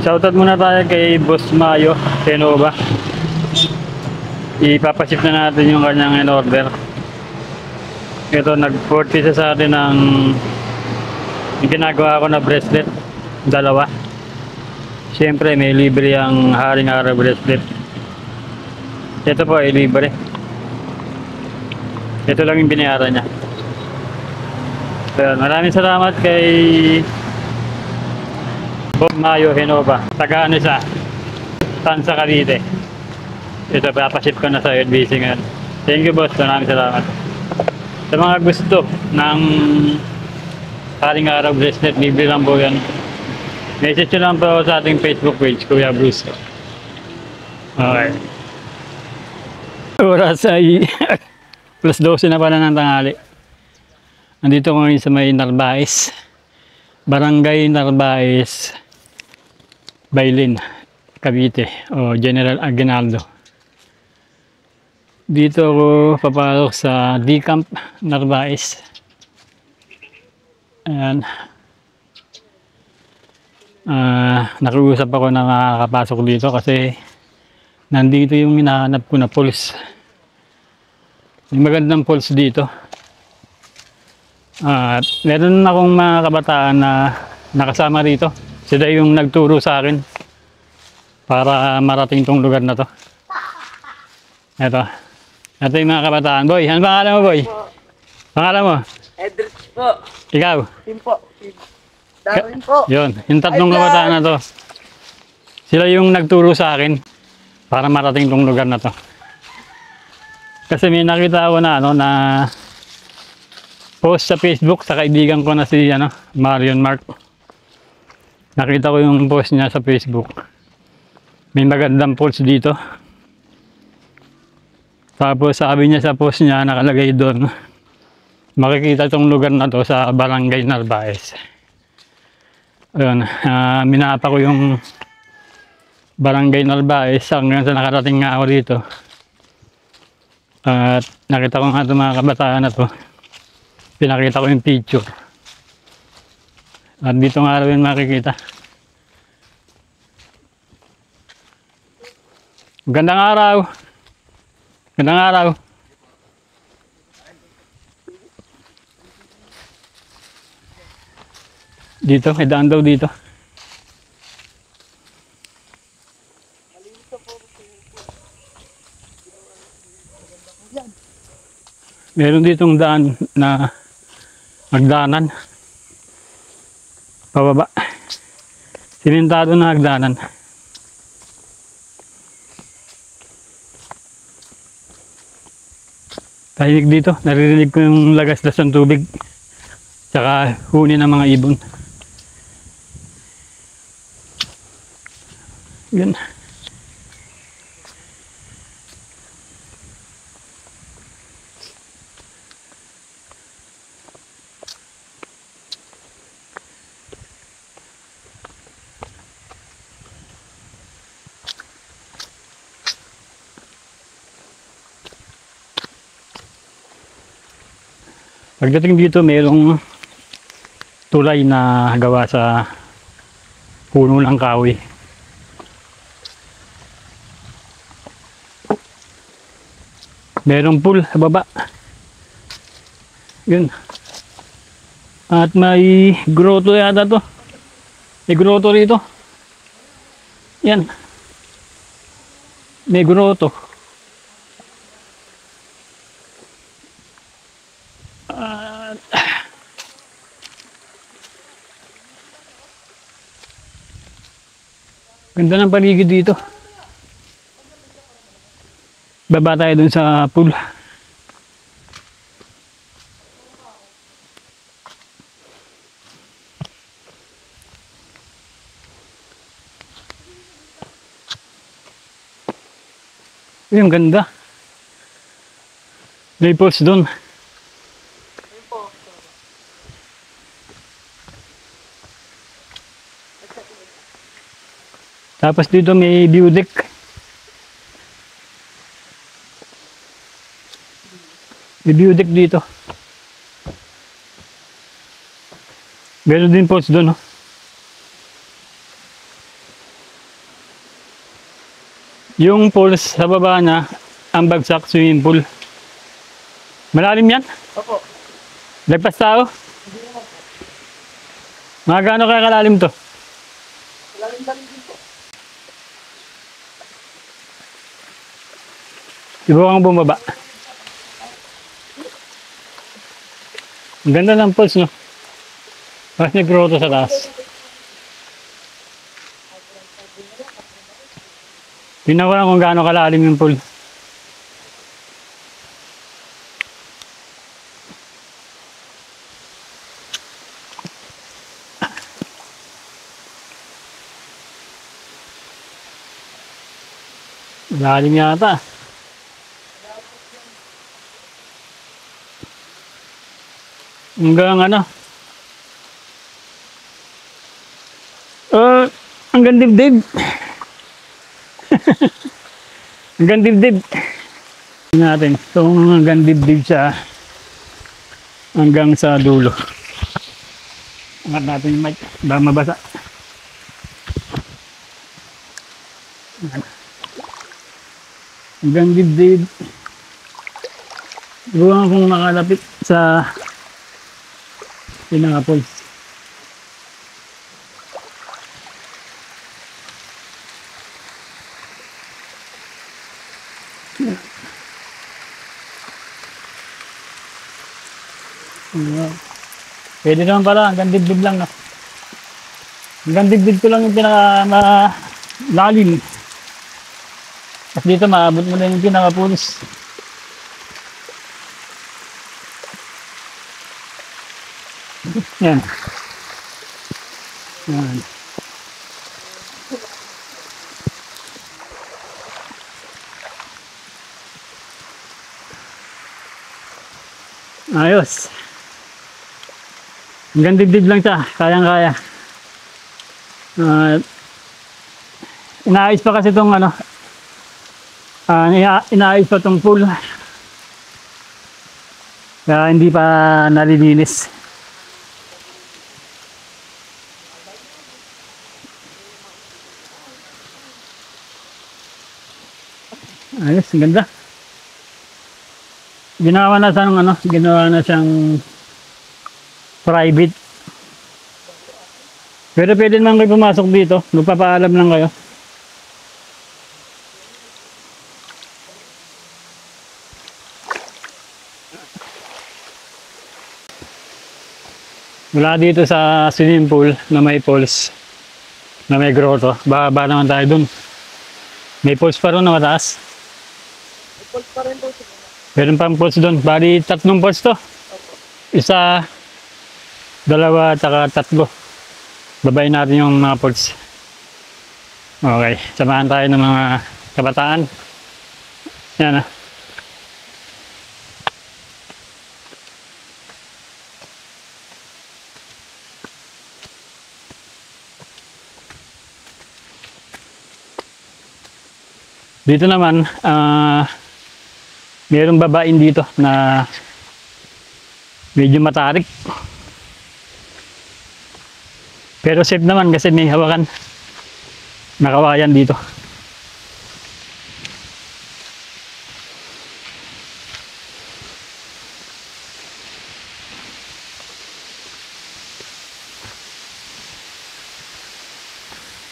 Shoutout muna tayo kay Boss Mayo Senova. Ipapaship na natin yung kanyang in-order. Ito, nag-40 siya sa atin ng ginagawa ko na bracelet. Dalawa. Siyempre, may libre ang Haring Araw bracelet. Ito po ay libre. Ito lang yung binayaran niya. So, maraming salamat kay Boss Mayo Senova. Taga ano siya? Tansa Cavite. Ito, papaship ko na sa busy ngayon. Thank you, boss. Maraming salamat. Sa mga gusto ng Haring Araw bracelet, libre lang po yan. Message nyo lang po sa ating Facebook page, Kuya Bruce. Okay. Oras ay plus 12 na pala ng tanghali. Nandito ko ngayon sa may Narvaez. Barangay Narvaez, Bailin, Cavite, o General Aguinaldo. Dito ako papasok sa D-Camp Narvaez. Ayan. Nakiusap ako na makakapasok dito kasi nandito yung hinahanap ko na pulse. May magandang pulse dito. At meron akong mga kabataan na nakasama rito. Sila yung nagturo sa akin para marating tong lugar na to. Ito yung mga kabataan. Boy, ano pangalan mo, boy? Pangalan mo? Edrich po. Ikaw? Tim po. Darwin po. Yun, yung tatlong kabataan na to. Sila yung nagturo sa akin para marating tong lugar na to. Kasi may nakita ako na na post sa Facebook sa kaibigan ko na si Marion Mark. Nakita ko yung post niya sa Facebook. May magandang pulse dito. Tapos sabi niya sa post niya, nakalagay doon, makikita itong lugar na to sa Barangay Narvaez. Ayun, minapa ko yung Barangay Narvaez hanggang sa nakarating nga ako dito. At nakita ko nga itong mga kabataan na to. Pinakita ko yung picture. At dito nga rin makikita. Magandang araw. Magandang araw. Dito, may daan daw dito. Meron ditong daan na hagdanan. Pababa. Simentado na hagdanan. Tahimik dito, naririnig ko yung lagasdas ng tubig tsaka huni ng mga ibon. Yan. Pagdating dito, mayroong tulay na gawa sa puno ng kahoy. Mayroong pool sa baba. Yun. At may grotto yata to. May grotto rito. Yan. May grotto. Ganda ng paligid dito. Baba tayo dun sa pool. Yung ganda. May pulse dun. Tapos dito may view deck. May view deck dito. Meron din post doon, no? Yung pools sa baba na, ang bagsak swimming pool. Malalim yan? Opo. Lagpas tao? Mga gaano kaya kalalim to? Lalim-lalim din po. Iba kang bumaba. Ang ganda ng pools, no? Mas nag-grotto sa taas. Tingnan ko lang kung gaano kalalim yung pool. Lalim yata. Hanggang ano? Hanggang dibdib. Hanggang dibdib. Tingnan natin. So, hanggang dibdib siya. Hanggang sa dulo. Angat natin yung mic. Baka mabasa. Hanggang dibdib. Buwan akong makalapit sa pinaka-pool. Pwede naman pala, hanggang dibdib lang. No? Hanggang dibdib ko lang yung pinaka-lalim. At dito maabot mo na yung pinaka-pools. Yan. Yan. Ayos. Hanggang dibdib lang siya. Kayang-kaya. Inaayos pa kasi itong ano. Inaayos pa itong pool. Kaya hindi pa nalilinis. Ayos, ang ganda. Ginawa na siyang ano, ginawa na siyang private. Pero pwede naman kayo pumasok dito, magpapaalam lang kayo. Mula dito sa swimming pool na may pools, na may grotto, bababa naman tayo dun. May pools pa rin na mataas. Ipol pa rin po siguro. Meron pang pools doon. Bali, 3 pools to. Isa, 2, at 3. Babayin natin yung mga pools. Okay. Samahan tayo ng mga kabataan. Yan ah. Dito naman, mayroong babain dito na medyo matarik. Pero safe naman kasi may hawakan. Nakawayan dito.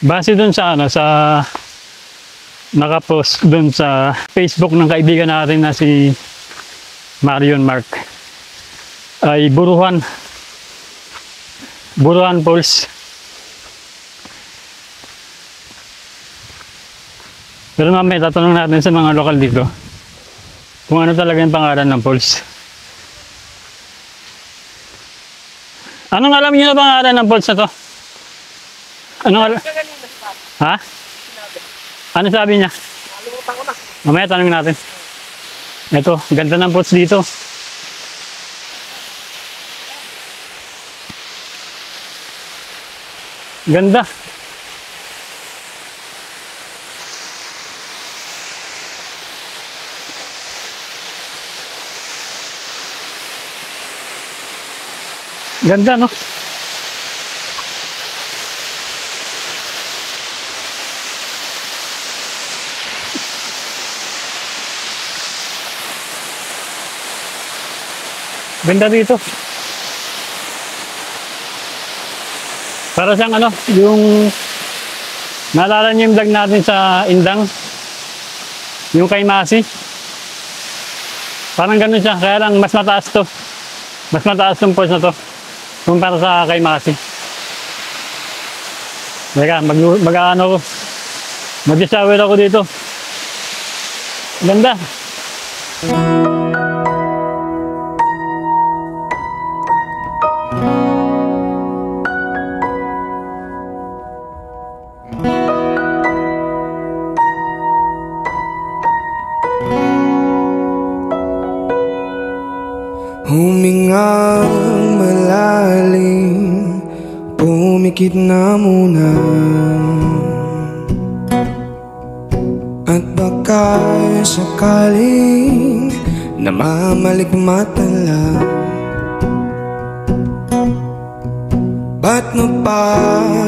Base dun sa ano, sa nakapost dun sa Facebook ng kaibigan natin na si Marion Mark ay Buruhan Falls. Pero mamaya tatanong natin sa mga lokal dito kung ano talaga yung pangalan ng falls. Anong alam niyo na pangalan ng falls na to? Anong alam? Ha? Ano sabi niya? Nakalimutan ko na. Mamaya tanong natin. Ito, ganda ng falls dito. Ganda. Ganda, no? Ganda dito. Para siyang ano, yung naalala niyo yung vlog natin sa Indang? Yung kay Masi. Parang ganun siya, kaya lang mas mataas to. Mas mataas tong post na to. Kumpara sa kay Masi. Teka, mag-ano ko. Mag-shower ako dito. Ganda. Humingang malalim, pumikit na muna. At baka sakaling namamalikmata lang. Ba't mo pa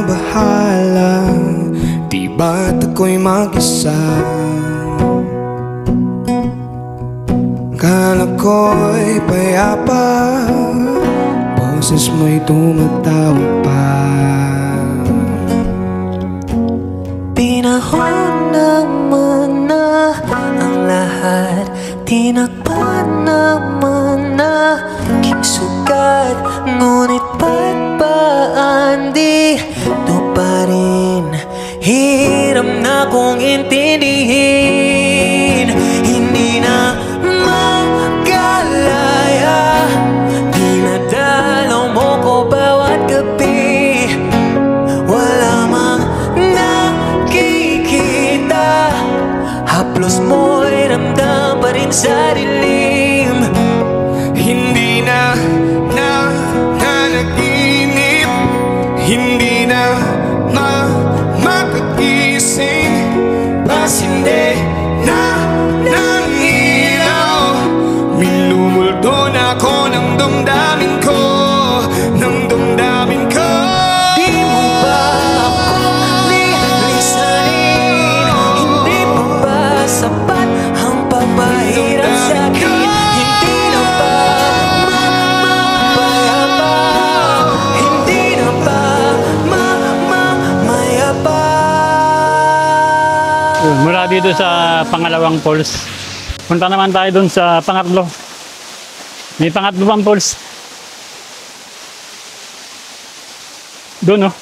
bahala? Di ba't ako'y mag-isa? Kala ko'y payapa, boses mo'y tumatawag pa. Pinahon naman na ang lahat, tinakpan naman na aking sugat. Ngunit ba't ba andito pa rin? Hirap na kong intindihin. Hindi na magalaya, dinadalaw mo ko bawat gabi. Wala mang nakikita, haplos mo'y ramdam pa rin sa dilim. Hindi na nanaginip, hindi na makagising. Pasinde na ng ilaw, minumulto na ako ng damdamin ko, ng damdamin ko. Di mo ba ako lilisanin? Hindi pa ba sapat ang pagpahirap sa'kin? Hindi na ba mapapayapa? Hindi na ba mamayapa? Mula dito sa pangalawang falls, punta naman tayo dun sa pangatlo. May pangatlo pang falls. Doon, oh.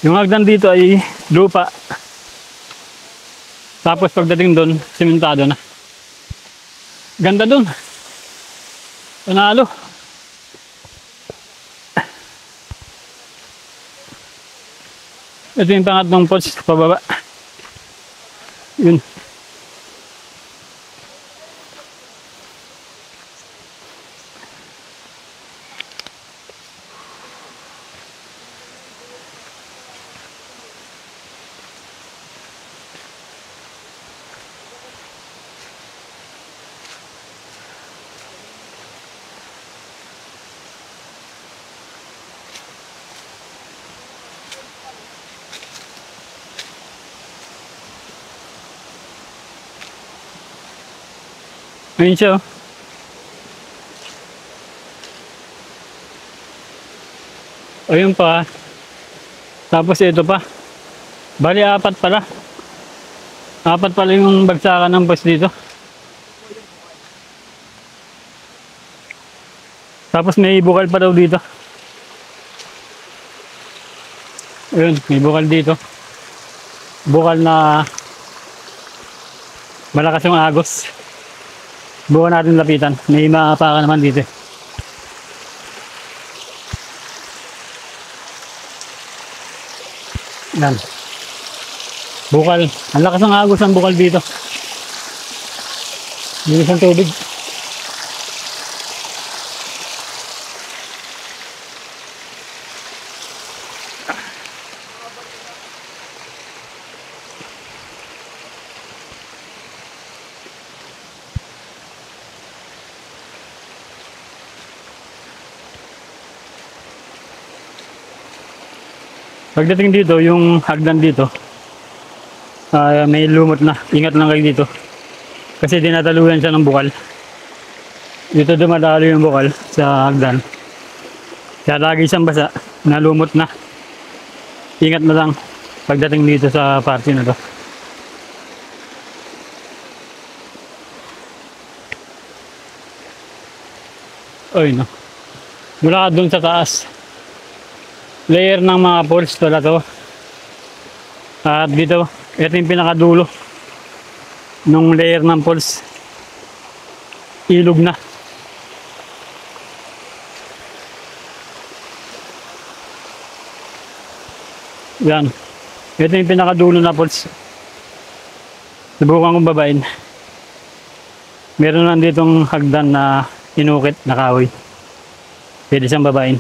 Yung hagdan dito ay lupa. Tapos pagdating doon, simentado na. Ganda doon. Panalo. Ito yung pangatlong falls pababa. Yun. Ayun siya, oh. Ayun pa. Tapos ito pa. Bali, apat pala. Apat pala yung bagsakan ng bus dito. Tapos may bukal pa daw dito. Ayun, may bukal dito. Bukal na malakas yung agos. Bukan natin lapitan. May maapakan naman dito. Yan. Bukal. Ang lakas ng agos ng bukal dito. Linis ang tubig. Pagdating dito, yung hagdan dito, may lumot na. Ingat lang kayo dito. Kasi dinadaluyan siya ng bukal. Dito dumadalo yung bukal sa hagdan. Kaya lagi siyang basa, nalumot na. Ingat na lang pagdating dito sa party na to. Oy no. Mula doon sa taas. Layer ng mga poles pala to. At dito, ito yung pinakadulo nung layer ng poles. Ilog na. Yan. Ito yung pinakadulo na poles. Subukan kong babain. Meron lang ditong hagdan na inukit na kahoy. Pwede siyang babain.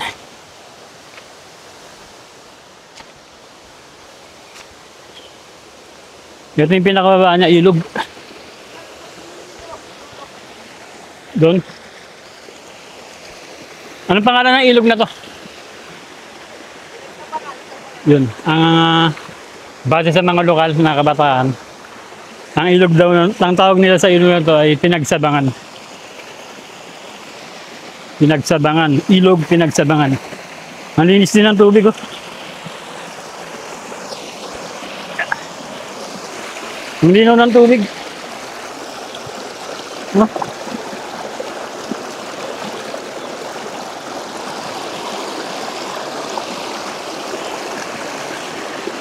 Ito yung pinakababa niya, ilog. Doon. Anong pangalan ng ilog na to? Yun. Ang base sa mga lokal na kabataan, ang ilog daw, ang tawag nila sa ilog na to ay Pinagsabangan. Pinagsabangan. Ilog Pinagsabangan. Malinis din ang tubig oh. Ang linaw ng tubig. No?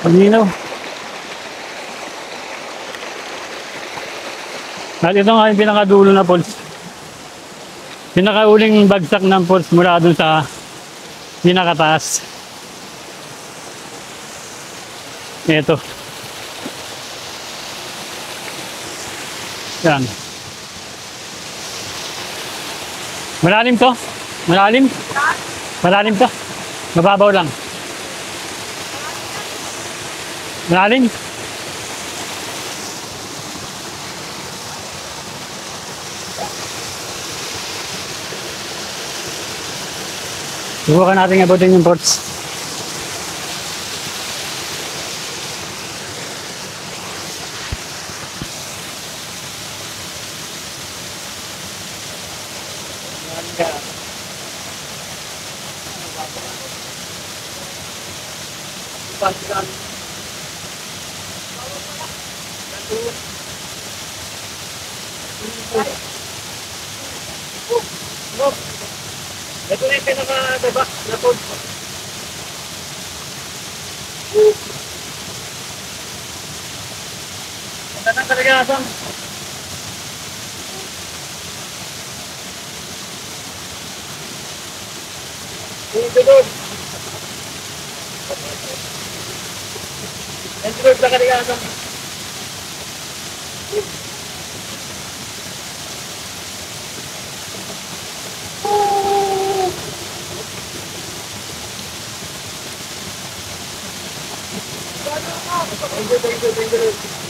Ang linaw. At ito nga yung pinakadulo na falls. Pinakauling bagsak ng falls mula dun sa pinakataas. Ito. Yan. Malalim to? Malalim? Malalim to? Mababaw lang. Malalim? Subukan natin abutin yung ports. Ito na yung pinaka-baba na pod. Ang ganda talaga asam. Dito doon. Dito doon talaga asam. Thank you.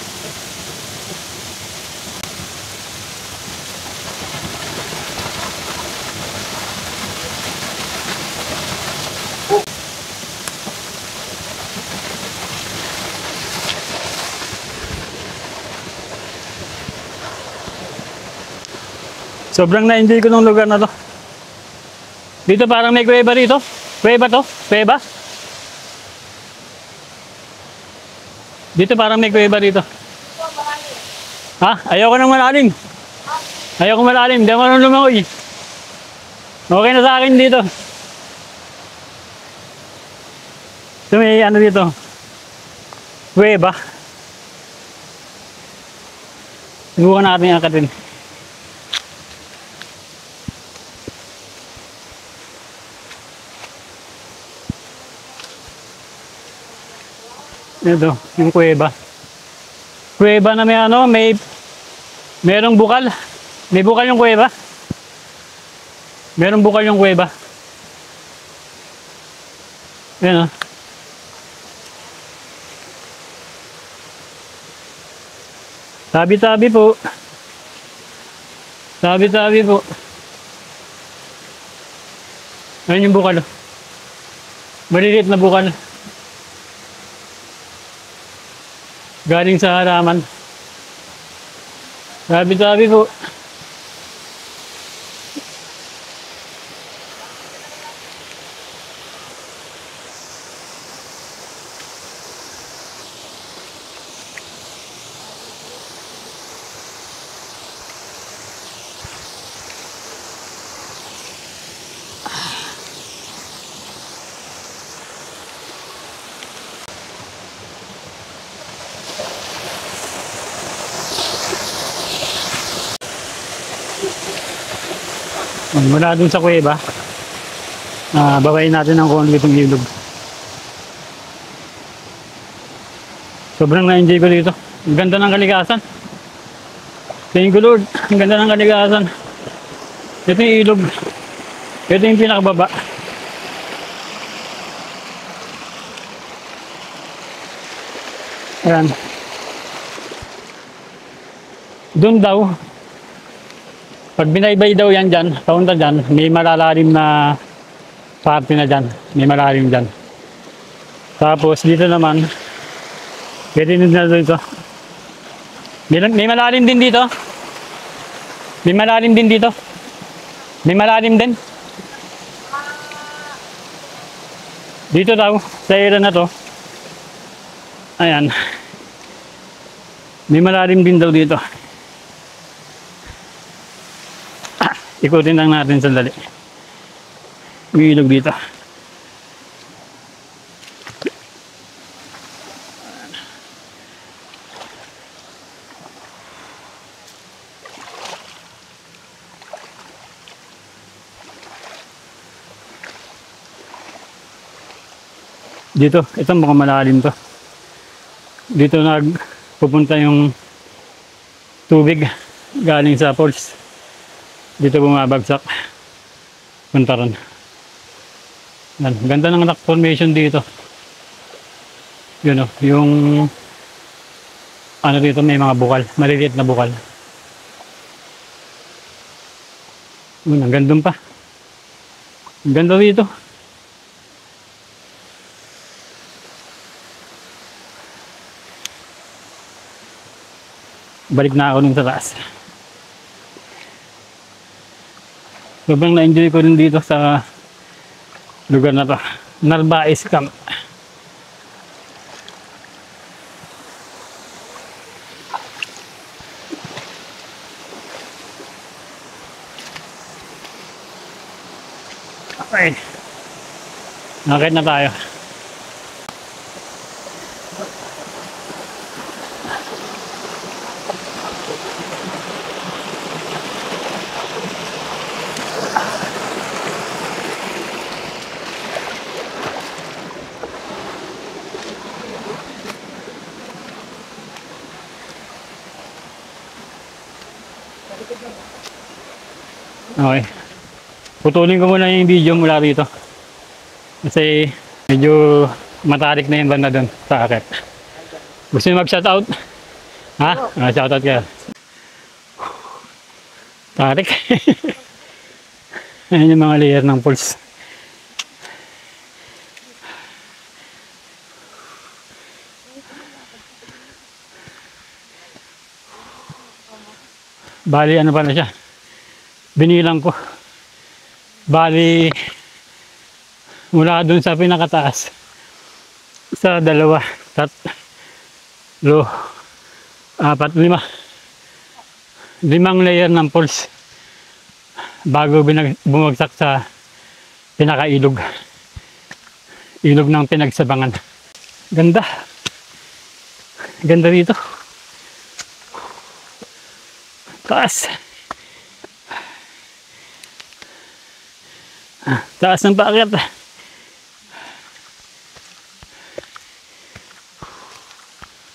Sobrang na-enjoy ko ng lugar na to. Dito parang may kuweba rito. Kuweba to? Kuweba? Dito parang may kuweba rito. Ha? Ayoko nang malalim. Ayoko malalim. Hindi ako nang lumangoy. Okay na sa akin dito. So may ano dito. Kuweba. Subukan natin yung akatin. Ito, yung kuweba. Kuweba na may ano, merong bukal. May bukal yung kuweba. Merong bukal yung kuweba. Yan o. Tabi-tabi po. Tabi-tabi po. Ayun yung bukal. Maliliit na bukal. Galing sa halaman. Sabi po. Mula dun sa kuweba, babayin natin ang konti itong ilog. Sobrang na-enjoy ko dito. Ang ganda ng kalikasan. Thank you Lord. Ang ganda ng kalikasan. Ito yung ilog. Ito yung pinakababa. Ayan. Doon daw, pag binaybay daw yan dyan, paunta dyan, may malalalim na parte na dyan. May malalim dyan. Tapos dito naman, pwede na dito. May malalim din dito. May malalim din dito. May malalim din. Dito daw, sa area na to. Ayan. May malalim din daw dito. Ikutin lang natin sandali. May ilog dito. Dito, ito mukhang malalim to. Dito nagpupunta yung tubig galing sa falls. Dito bumabagsak. Punta ron. Yan. Ganda ng rock formation dito. Yun o. Yung ano dito may mga bukal. Maliliit na bukal. Yun. Ang gandun pa. Ang ganda dito. Balik na ako nung sa taas. Sobrang na-enjoy ko rin dito sa lugar na to. Narbais Camp. Okay. Nakakit na tayo. Okay. Putulin ko muna yung video mula rito. Kasi medyo matarik na yung banda doon sa akit. Gusto nyo mag-shoutout? Ha? Shoutout kayo. Tarik. Ayan yung mga layer ng pulse. Bali ano pala siya? Binilang ko. Bali mula dun sa pinakataas sa 2, 3, 4, 5 layer ng pulse bago bumagsak sa pinakailog, ilog ng pinagsabangan. Ganda dito, taas. Taas ng paakyat.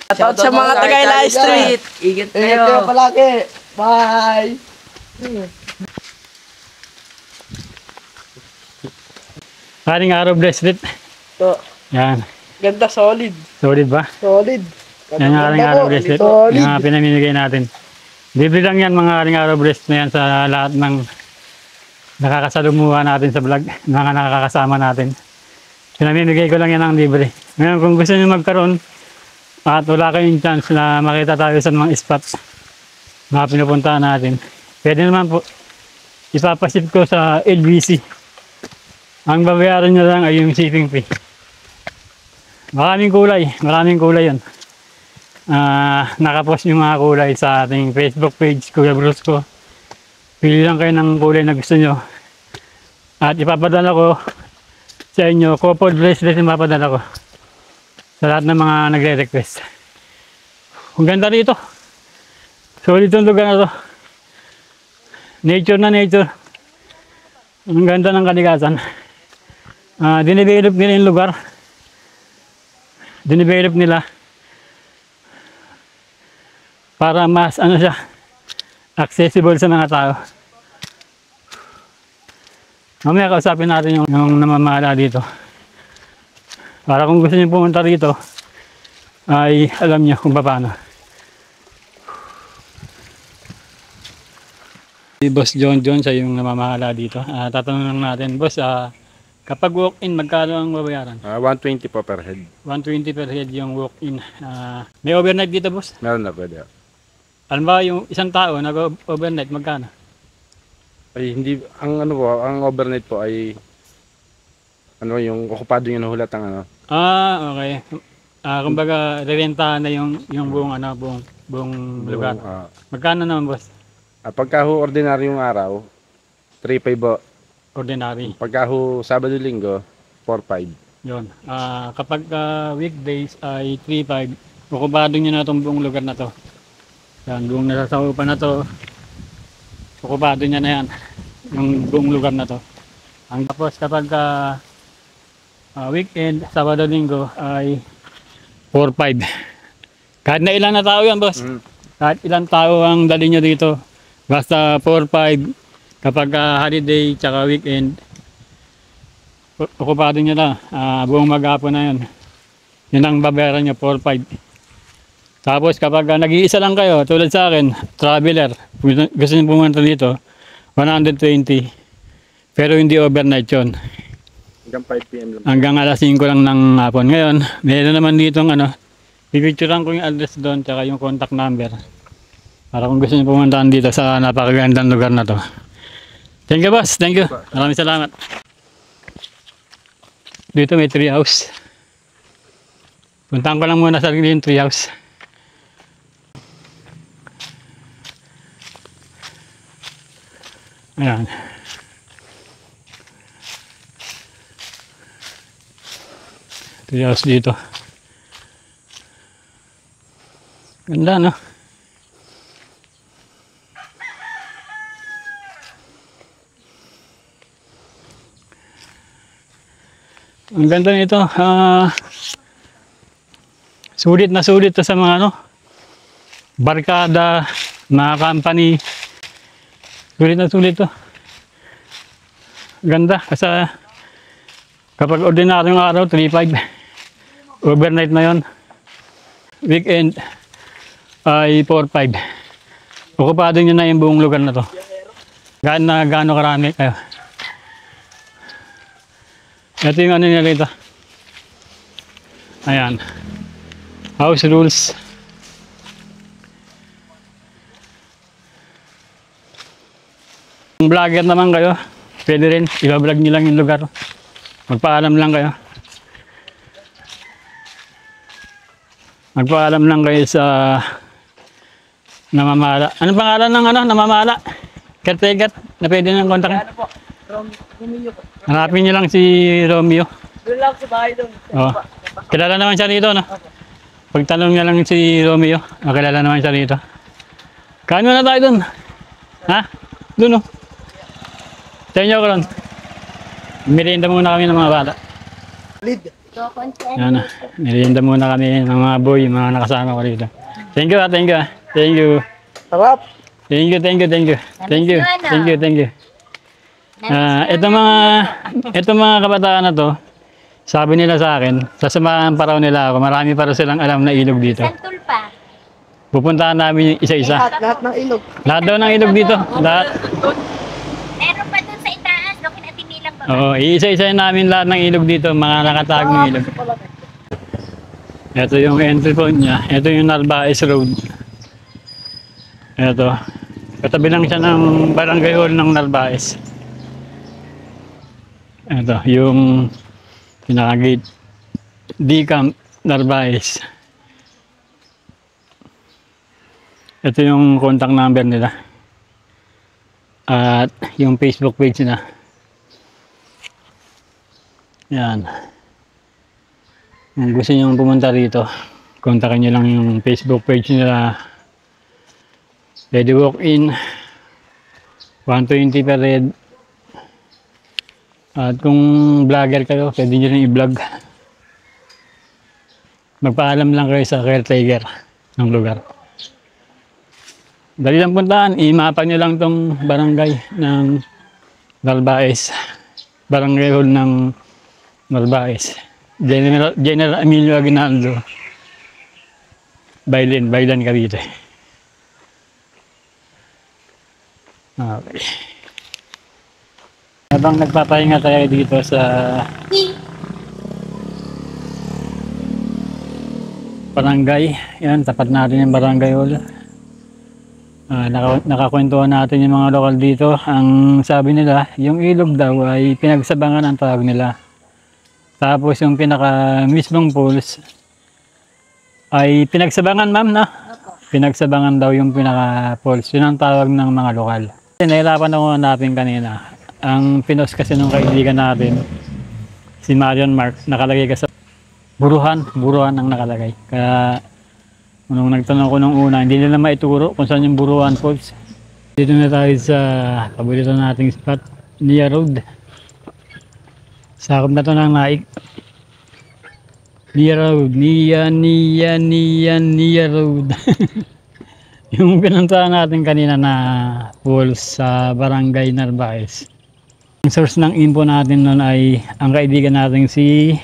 Shoutout sa mga taga-Live Street. Ingat kayo. Ingat kayo palagi. Bye! Karing araw bracelet. Ito. Yan. Ganda, solid. Solid ba? Solid. Yan yung karing araw bracelet. Solid. Yung mga pinamimigay natin. Libre lang yan mga karing araw bracelet na yan sa lahat ng nakakasalumuha natin sa vlog, mga nakakasama natin. Pinamimigay ko lang yan ng libre. Ngayon kung gusto nyo magkaroon, at wala kayong chance na makita tayo sa mga spots na pinupuntahan natin, pwede naman po ipapaship ko sa LBC. Ang babayaran nyo lang ay yung shipping fee. Maraming kulay yun. Nakapost yung mga kulay sa ating Facebook page, Kuya Brusco. Pili lang kayo ng kulay na gusto nyo. At ipapadala ko sa inyo, couple bracelet yung ipapadala ko sa lahat ng mga nagre-request. Ang ganda rito. Solid yung lugar na to. Nature na nature. Ang ganda ng kalikasan. Dinevelop nila yung lugar. Dinevelop nila para mas siya, accessible sa mga tao. Mamaya kausapin natin yung namamahala dito. Para kung gusto niyo pumunta rito, ay alam niyo kung paano. Si Boss John siya yung namamahala dito. Tatanungin natin, Boss, kapag walk-in, magkano ang babayaran? 120 po per head. 120 per head yung walk-in. May overnight dito, Boss? Meron na pwede. Alam ba yung isang tao nag-overnight, magkano? Ay hindi ang overnight po ay yung okupado yung nahulat ang Okay. Kumbaga rerentahan na yung buong buong lugar. Magkano naman, Boss? Pagka ho ordinaryong araw 3.5 po. Ordinary. Pagka ho Sabado Linggo 4.5. Yun. Kapag weekdays ay 3.5, okupado nyo na itong buong lugar na to. Yan, buong nasasakupan na to, okupado niya na yan, yung buong lugar na to. Tapos kapag weekend, Sabado Linggo ay 4-5. Kahit na ilan na tao yan, Boss. Kahit ilang tao ang dali nyo dito. Basta 4-5 kapag holiday tsaka weekend, okupado nyo na. Buong maghapon na yun. Yun ang babayaran nyo, 4-5. Tapos kapag nag-iisa lang kayo, tulad sa akin, traveler, gusto nyo pumunta dito, 120. Pero hindi overnight yun. Hanggang 5 PM lang. Hanggang alas 5 lang ng hapon. Ngayon, meron naman dito pipicturean ko yung address doon, tsaka yung contact number. Para kung gusto nyo pumunta dito sa napakagandang lugar na to. Thank you, Boss. Thank you. Maraming salamat. Dito may tree house. Puntahan ko lang muna sa yung tree house. Ayan. Tree house dito. Ganda, no? Ang ganda nito. Sulit na sulit to sa mga barkada, mga company. Sulit na sulit to. Ganda. Kasi kapag ordinaryong araw, 3.5. Overnight na yon. Weekend ay 4.5. Okupado nyo na yung buong lugar na to. Gaano karami kayo. Ito yung nila rito. Ayan. House rules. Kung vlogger naman kayo, pwede rin. I-vlog nyo lang yung lugar. Magpaalam lang kayo. Magpaalam lang kayo sa namamala. Anong pangalan ng namamala? Caretaker na pwede nang kontakin? Romeo po. Hanapin nyo lang si Romeo. Doon lang sa bahay doon. Oh. Kilala naman siya rito, no? Pagtanong niya lang si Romeo, kilala naman siya rito. Kain na tayo doon. Ha? Doon, no? Tayo nyo ko ron. Merienda muna kami ng mga bata. Yan na. Merienda muna kami ng mga boy, mga nakasama ko rito. Thank you, thank you. Thank you. Sarap. Thank you, thank you, thank you. Thank you, thank you, thank you. Itong mga kabataan na to, sabi nila sa akin, sasamahan pa raw nila ako, marami pa raw silang alam na ilog dito. Santol pa. Pupuntahan namin yung isa-isa. Lahat ng ilog. Lahat daw ng ilog dito. Lahat. Meron pa dun sa itaas, no? Kinatinilang ba? Oo, iisa-isa namin lahat ng ilog dito, mga nakatagong ilog. Ito yung entry point niya. Ito yung Narvaez Road. Ito. Katabi lang siya ng barangay hall ng Narvaez. Ito, yung pinaka-gate. D-Camp Narvaez. Ito yung contact number nila. At yung Facebook page nila. Yan. Kung gusto nyo pumunta rito, kontakin nyo lang yung Facebook page nila. Pwede walk-in. 120 per head. At kung vlogger kayo, pwede nyo rin i-vlog. Magpaalam lang kayo sa caretaker ng lugar. Dali lang puntaan, i-mapa nyo lang tong barangay ng Narvaez. Barangay hall ng Narvaez. General Emilio Aguinaldo. Bailan Cavite. Okay. Habang nagpapahinga tayo dito sa barangay, yan, tapat natin yung barangay hall. Nakakwentuhan natin yung mga lokal dito. Ang sabi nila, yung ilog daw ay pinagsabangan ang tawag nila. Tapos yung pinaka mismong pools ay pinagsabangan, ma'am, na? Pinagsabangan daw yung pinaka pools. Yun ang tawag ng mga lokal. Nahirapan ako hanapin kanina. Ang pinos kasi nung kaibigan natin, si Marion Mark, nakalagay ka sa buruhan ang nakalagay. Kaya nung nagtanong ko nung una, hindi nila maituro kung saan yung Buruan Falls. Dito na tayo sa paborito nating spot, Nia Road. Sakop na to ng Naik. Nia Road, Nia Road. Yung pinuntahan natin kanina na falls sa Barangay Narvaez. Ang source ng info natin nun ay ang kaibigan natin si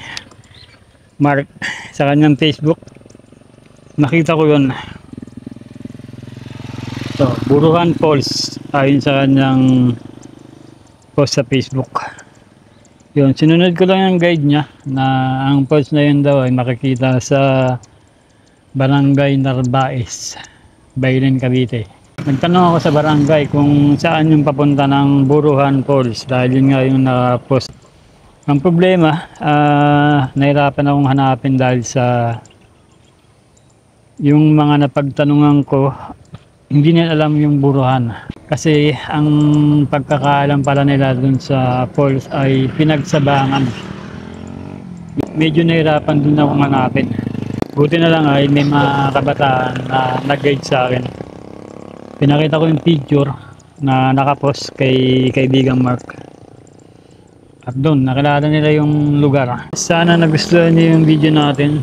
Mark sa kanyang Facebook. Nakita ko yun. So, Buruhan Falls ayon sa kanyang post sa Facebook. Yun, sinunod ko lang yung guide niya na ang falls na yun daw ay makikita sa Barangay Narvaez, Bailan Cavite. Nagtanong ako sa barangay kung saan yung papunta ng Buruhan Falls dahil yun nga yung nakapost. Ang problema, nahirapan akong hanapin dahil sa yung mga napagtanungan ko, hindi nila alam yung Buruhan. Kasi ang pagkakaalam pala nila dun sa falls ay pinagsabangan. Medyo nahirapan dun akong hanapin. Buti na lang ay may mga kabataan na nag-guide sa akin. Pinakita ko yung picture na nakapost kay kaibigang Mark. At doon, nakilala nila yung lugar. Sana nagustuhan niyo yung video natin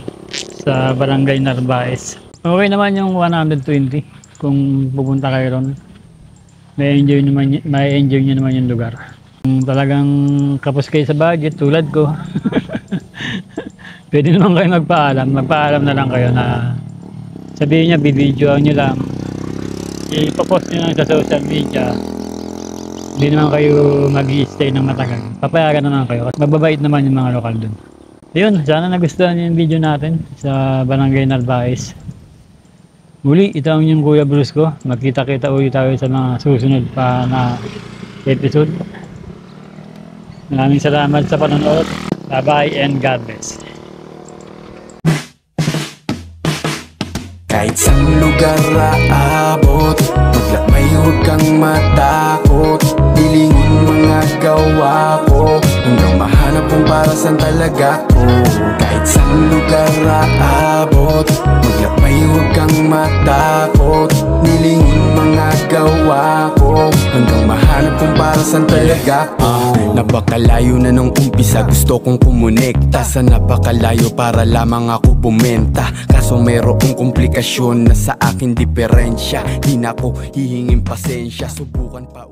sa Barangay Narvaez. Okay naman yung 120 kung pupunta kayo ron. May enjoy nyo naman yung lugar. Kung talagang kapos kayo sa budget tulad ko, pwede naman kayo magpaalam na lang kayo na sabihin niya, bibidyoan nyo lang, ipopost nyo lang sa social media. Hindi naman kayo mag-i-stay ng matagal, papayagan naman kayo kasi mababait naman yung mga lokal dun. Ayun, sana nagustuhan nyo yung video natin sa Barangay Narvaez. Muli, ito ang yung Kuya Bruce ko. Magkita-kita ulit tayo sa mga susunod pa na episode. Maraming salamat sa panonood. Bye-bye and God bless. Kahit saan lugar aabot, maglakbay huwag kang matakot. Hilingin mga gawa ko, hanggang mahanap kung para saan talaga ko. Kahit saan lugar aabot, maglakbay huwag kang matakot. Hilingin mga gawa ko, hanggang mahanap kung para saan talaga ko. Napakalayo na nung umpisa, gusto kong kumonekta sa napakalayo para lamang ako bumenta. Kaso mayroong komplikasyon na sa akin diferensya. Di na ko hihingin pasensya, subukan pa